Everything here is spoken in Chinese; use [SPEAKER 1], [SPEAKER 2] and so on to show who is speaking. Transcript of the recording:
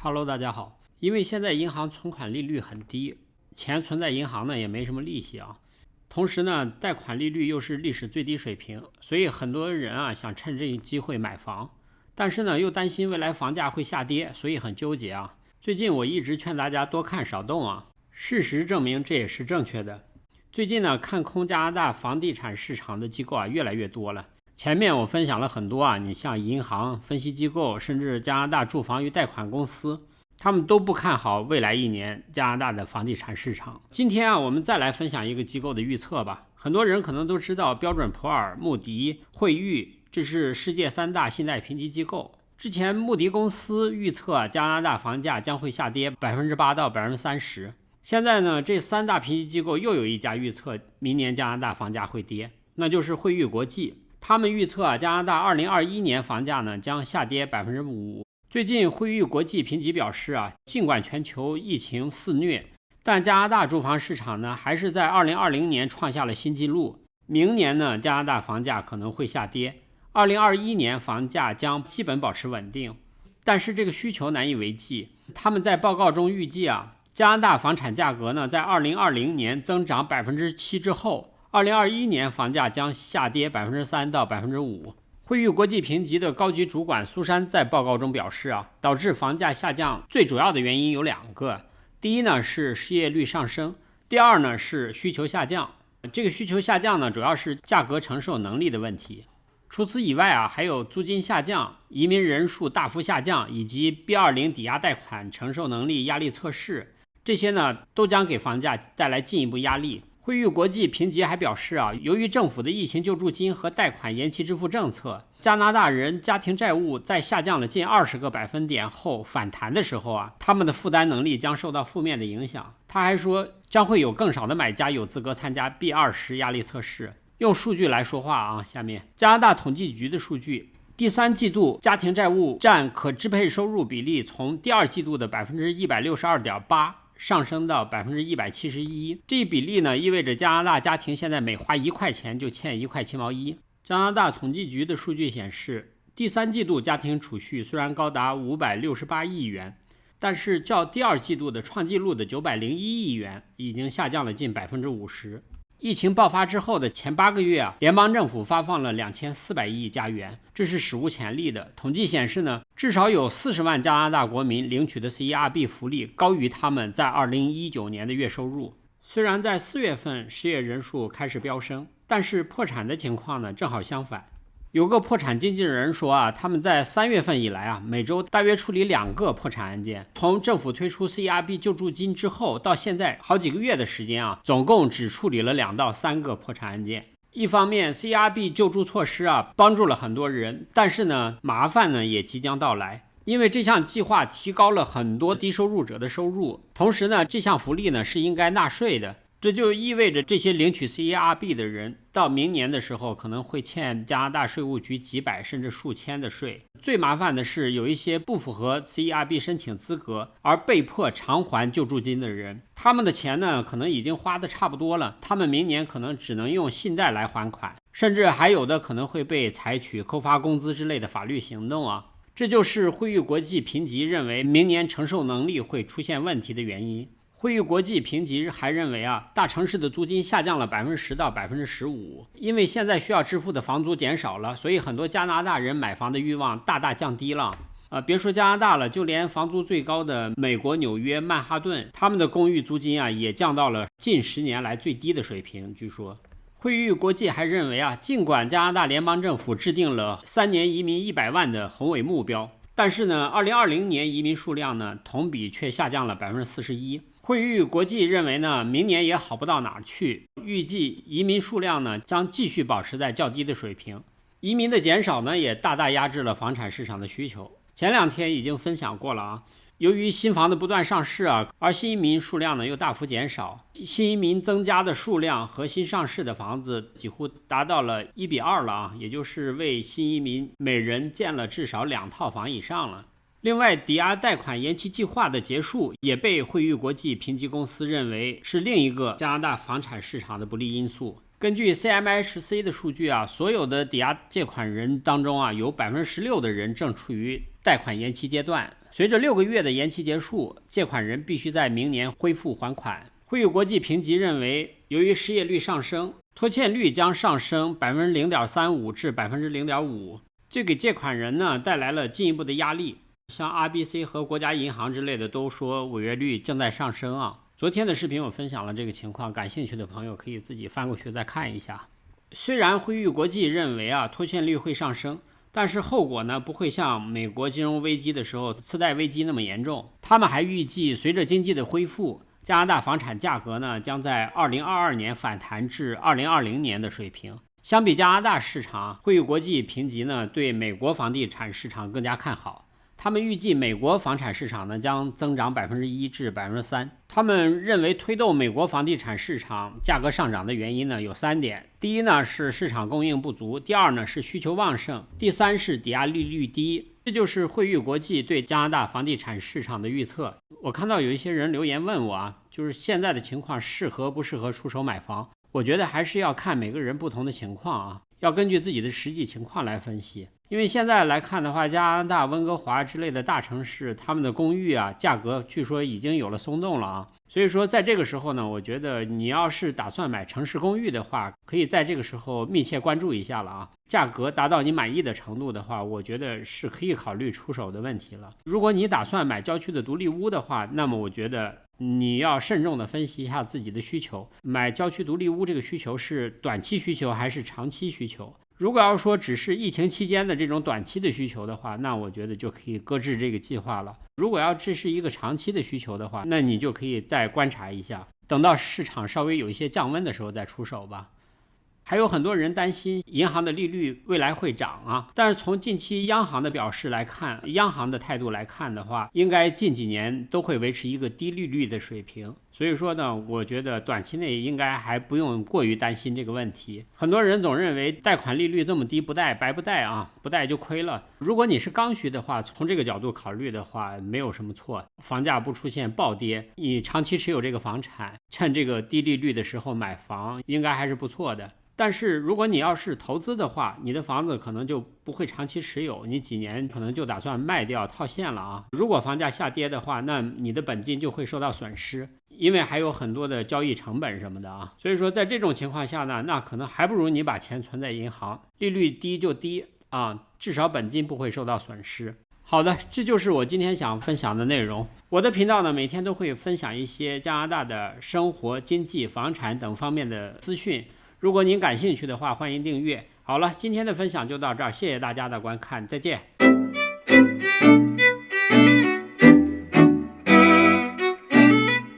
[SPEAKER 1] Hello， 大家好。因为现在银行存款利率很低，钱存在银行呢也没什么利息啊。同时呢，贷款利率又是历史最低水平，所以很多人啊想趁这一机会买房，但是呢又担心未来房价会下跌，所以很纠结啊。最近我一直劝大家多看少动啊，事实证明这也是正确的。最近呢，看空加拿大房地产市场的机构啊越来越多了。前面我分享了很多啊，你像银行、分析机构，甚至加拿大住房与贷款公司，他们都不看好未来一年加拿大的房地产市场。今天啊，我们再来分享一个机构的预测吧。很多人可能都知道标准普尔、穆迪、惠誉，这是世界3大信贷评级机构。之前穆迪公司预测加拿大房价将会下跌 8% 到 30%。现在呢，这3大评级机构又有一家预测明年加拿大房价会跌，那就是惠誉国际。他们预测加拿大2021年房价呢将下跌 5%。最近惠誉国际评级表示啊，尽管全球疫情肆虐，但加拿大住房市场呢还是在2020年创下了新纪录。明年呢，加拿大房价可能会下跌，2021年房价将基本保持稳定，但是这个需求难以为继。他们在报告中预计啊，加拿大房产价格呢在2020年增长 7% 之后，2021年房价将下跌 3% 到 5%。惠誉国际评级的高级主管苏珊在报告中表示啊，导致房价下降最主要的原因有2个。第一呢是失业率上升，第二呢是需求下降。这个需求下降呢主要是价格承受能力的问题。除此以外啊，还有租金下降、移民人数大幅下降，以及 B20 抵押贷款承受能力压力测试，这些呢都将给房价带来进一步压力。惠誉国际评级还表示啊，由于政府的疫情救助金和贷款延期支付政策，加拿大人家庭债务在下降了近20个百分点后反弹的时候啊，他们的负担能力将受到负面的影响。他还说，将会有更少的买家有资格参加 B20 压力测试。用数据来说话啊，下面加拿大统计局的数据，第3季度家庭债务占可支配收入比例从第2季度的 162.8%上升到 171%。 这一比例呢，意味着加拿大家庭现在每花1块钱就欠1块7毛1。加拿大统计局的数据显示，第3季度家庭储蓄虽然高达568亿元，但是较第2季度的创纪录的901亿元已经下降了近 50%。疫情爆发之后的前8个月啊，联邦政府发放了2400亿加元，这是史无前例的。统计显示呢，至少有40万加拿大国民领取的 CERB 福利高于他们在2019年的月收入。虽然在4月份失业人数开始飙升，但是破产的情况呢正好相反。有个破产经纪人说啊，他们在3月份以来啊，每周大约处理2个破产案件。从政府推出 CERB 救助金之后到现在好几个月的时间啊，总共只处理了2到3个破产案件。一方面 CERB 救助措施啊帮助了很多人，但是呢麻烦呢也即将到来。因为这项计划提高了很多低收入者的收入，同时呢这项福利呢是应该纳税的。这就意味着这些领取 CERB 的人到明年的时候可能会欠加拿大税务局几百甚至数千的税。最麻烦的是有一些不符合 CERB 申请资格而被迫偿还救助金的人，他们的钱呢可能已经花得差不多了，他们明年可能只能用信贷来还款，甚至还有的可能会被采取扣发工资之类的法律行动啊。这就是惠誉国际评级认为明年承受能力会出现问题的原因。惠誉国际评级还认为啊，大城市的租金下降了 10% 到 15%， 因为现在需要支付的房租减少了，所以很多加拿大人买房的欲望大大降低了。别说加拿大了，就连房租最高的美国纽约曼哈顿，他们的公寓租金啊也降到了近10年来最低的水平。据说惠誉国际还认为啊，尽管加拿大联邦政府制定了3年移民100万的宏伟目标，但是呢2020年移民数量呢同比却下降了 41%。惠誉国际认为呢，明年也好不到哪儿去，预计移民数量呢将继续保持在较低的水平。移民的减少呢也大大压制了房产市场的需求。前2天已经分享过了啊，由于新房的不断上市啊，而新移民数量呢又大幅减少，新移民增加的数量和新上市的房子几乎达到了1比2了啊，也就是为新移民每人建了至少2套房以上了。另外，抵押贷款延期计划的结束也被惠誉国际评级公司认为是另一个加拿大房产市场的不利因素。根据 CMHC 的数据啊，所有的抵押借款人当中啊，有 16% 的人正处于贷款延期阶段。随着6个月的延期结束，借款人必须在明年恢复还款。惠誉国际评级认为，由于失业率上升，拖欠率将上升 0.35% 至 0.5%， 这给借款人呢带来了进一步的压力。像 RBC 和国家银行之类的都说违约率正在上升啊。昨天的视频我分享了这个情况，感兴趣的朋友可以自己翻过去再看一下。虽然惠誉国际认为拖欠率会上升，但是后果呢不会像美国金融危机的时候次贷危机那么严重。他们还预计随着经济的恢复，加拿大房产价格呢将在2022年反弹至2020年的水平。相比加拿大市场，惠誉国际评级呢对美国房地产市场更加看好。他们预计美国房产市场呢将增长 1% 至 3%。他们认为推动美国房地产市场价格上涨的原因呢有3点。第一呢是市场供应不足，第二呢是需求旺盛，第三是抵押利率低。这就是惠誉国际对加拿大房地产市场的预测。我看到有一些人留言问我就是现在的情况适合不适合出手买房？我觉得还是要看每个人不同的情况要根据自己的实际情况来分析。因为现在来看的话，加拿大温哥华之类的大城市，他们的公寓价格据说已经有了松动了所以说在这个时候呢，我觉得你要是打算买城市公寓的话，可以在这个时候密切关注一下了价格达到你满意的程度的话，我觉得是可以考虑出手的问题了。如果你打算买郊区的独立屋的话，那么我觉得你要慎重的分析一下自己的需求，买郊区独立屋这个需求是短期需求还是长期需求。如果要说只是疫情期间的这种短期的需求的话，那我觉得就可以搁置这个计划了。如果要这是一个长期的需求的话，那你就可以再观察一下，等到市场稍微有一些降温的时候再出手吧。还有很多人担心银行的利率未来会涨但是从近期央行的表示来看，央行的态度来看的话，应该近几年都会维持一个低利率的水平。所以说呢，我觉得短期内应该还不用过于担心这个问题。很多人总认为贷款利率这么低，不贷白不贷不贷就亏了。如果你是刚需的话，从这个角度考虑的话，没有什么错。房价不出现暴跌，你长期持有这个房产，趁这个低利率的时候买房，应该还是不错的。但是如果你要是投资的话，你的房子可能就不会长期持有，你几年可能就打算卖掉套现了如果房价下跌的话，那你的本金就会受到损失，因为还有很多的交易成本什么的所以说在这种情况下呢，那可能还不如你把钱存在银行，利率低就低至少本金不会受到损失。好的，这就是我今天想分享的内容。我的频道呢，每天都会分享一些加拿大的生活、经济、房产等方面的资讯。如果您感兴趣的话，欢迎订阅。好了，今天的分享就到这儿，谢谢大家的观看，再见。